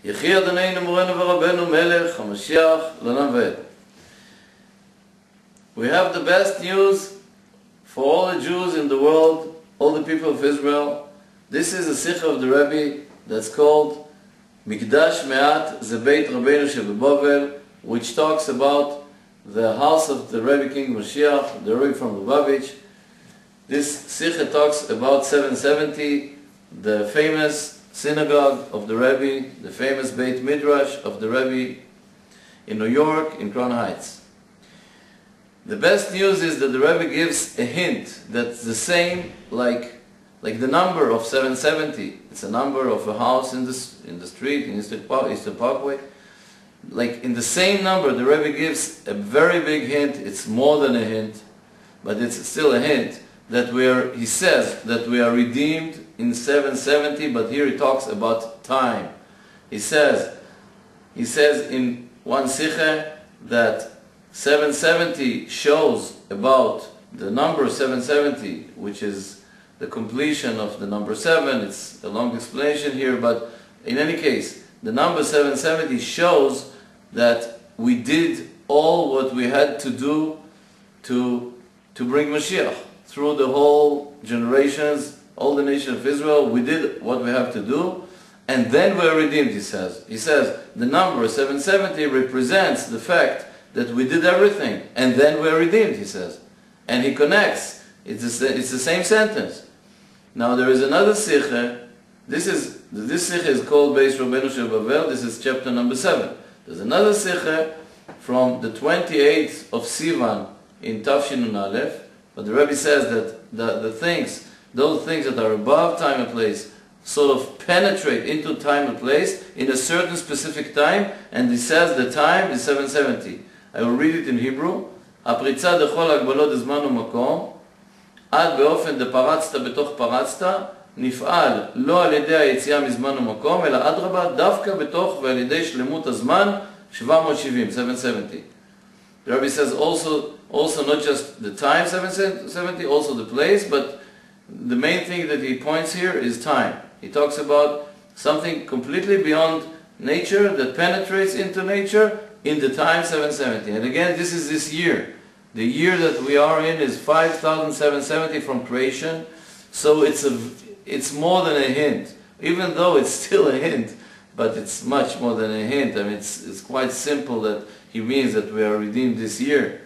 יחי אדוננו מורנו ורבנו מלך המשיח לעולם ועד. We have the best news for all the Jews in the world, all the people of Israel. This is a sikha of the Rebbe that's called Mikdash Me'at Ze Beit Rabbeinu Shebebavel, which talks about the house of the Rebbe King Mashiach, the Rebbe from Lubavitch. This sikha talks about 770, the famous synagogue of the Rebbe, the famous Beit Midrash of the Rebbe in New York, in Crown Heights. The best news is that the Rebbe gives a hint that's the same like the number of 770. It's a number of a house in the street, in Eastern Parkway. Like in the same number, the Rebbe gives a very big hint. It's more than a hint, but it's still a hint that he says that we are redeemed in 770, but here he talks about time. He says in one sikha that 770 shows about the number 770, which is the completion of the number 7. It's a long explanation here, but in any case, the number 770 shows that we did all what we had to do to bring Mashiach. Through the whole generations, all the nation of Israel, we did what we have to do, and then we are redeemed, he says. He says the number 770 represents the fact that we did everything, and then we are redeemed, he says. And he connects. It's the same sentence. Now there is another sikha. This sikha is called Beis Rabbeinu Shebebavel. This is chapter number 7. There's another sikha from the 28th of Sivan in Tafshin Nun Aleph. But the Rebbe says that those things that are above time and place, sort of penetrate into time and place in a certain specific time, and he says the time is 770. I will read it in Hebrew. הפריצה דכל הגבלות זמן ומקום, עד באופן דפרצת בתוך פרצת, נפעל לא על ידי היציאה מזמן ומקום, אלא אדרבה דווקא בתוך ועל ידי שלמות הזמן 770, 770. The Rebbe says also not just the time 770, also the place, but the main thing that he points here is time. He talks about something completely beyond nature that penetrates into nature in the time 770. And again, this is this year. The year that we are in is 5,770 from creation, so it's more than a hint. Even though it's still a hint, but it's much more than a hint. I mean, it's quite simple that he means that we are redeemed this year.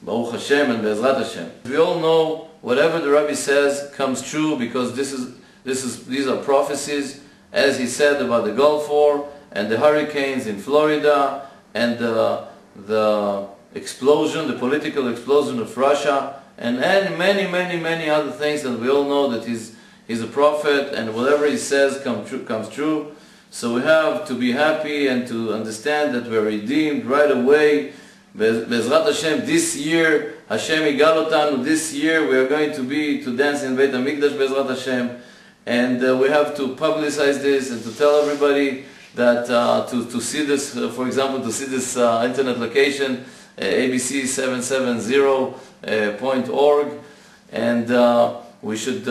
Baruch Hashem and Be'ezrat Hashem. We all know whatever the Rabbi says comes true, because these are prophecies, as he said about the Gulf War and the hurricanes in Florida and the explosion, the political explosion of Russia, and many other things that we all know that he's a prophet, and whatever he says comes true. So we have to be happy and to understand that we are redeemed right away. Be'ezrat Hashem, this year, Hashem igal otanu, this year we are going to dance in Beit HaMikdash Be'ezrat Hashem, and we have to publicize this and to tell everybody that to see this, for example, to see this internet location, abc770.org, and we should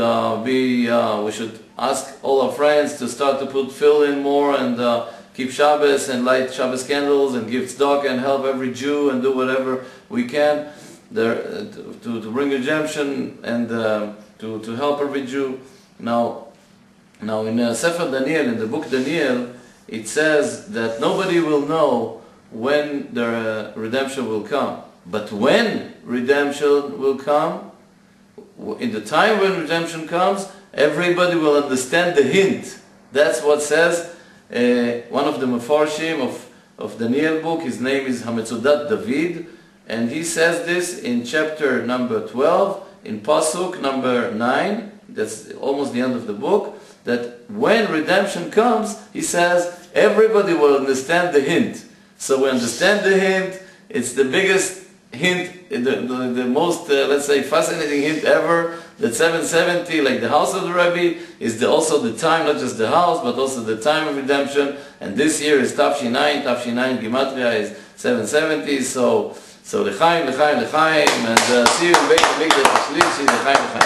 ask all our friends to start to fill in more and keep Shabbos and light Shabbos candles and give tzedakah and help every Jew and do whatever we can there, to bring redemption and to help every Jew. Now in Sefer Daniel, in the book Daniel, it says that nobody will know when the redemption will come. But when redemption will come, in the time when redemption comes, everybody will understand the hint. That's what says one of the Mefarshim of Daniel book. His name is Hametzudat David, and he says this in chapter number 12, in Pasuk number 9, that's almost the end of the book, that when redemption comes, he says, everybody will understand the hint. So we understand the hint. It's the biggest hint, the most, let's say, fascinating hint ever, that 770, like the house of the Rebbe, is also the time, not just the house, but also the time of redemption. And this year is Tafshin 9 Gematria is 770, so l'chaim, and see you in Beit HaMikdash Shlishi, l'chaim.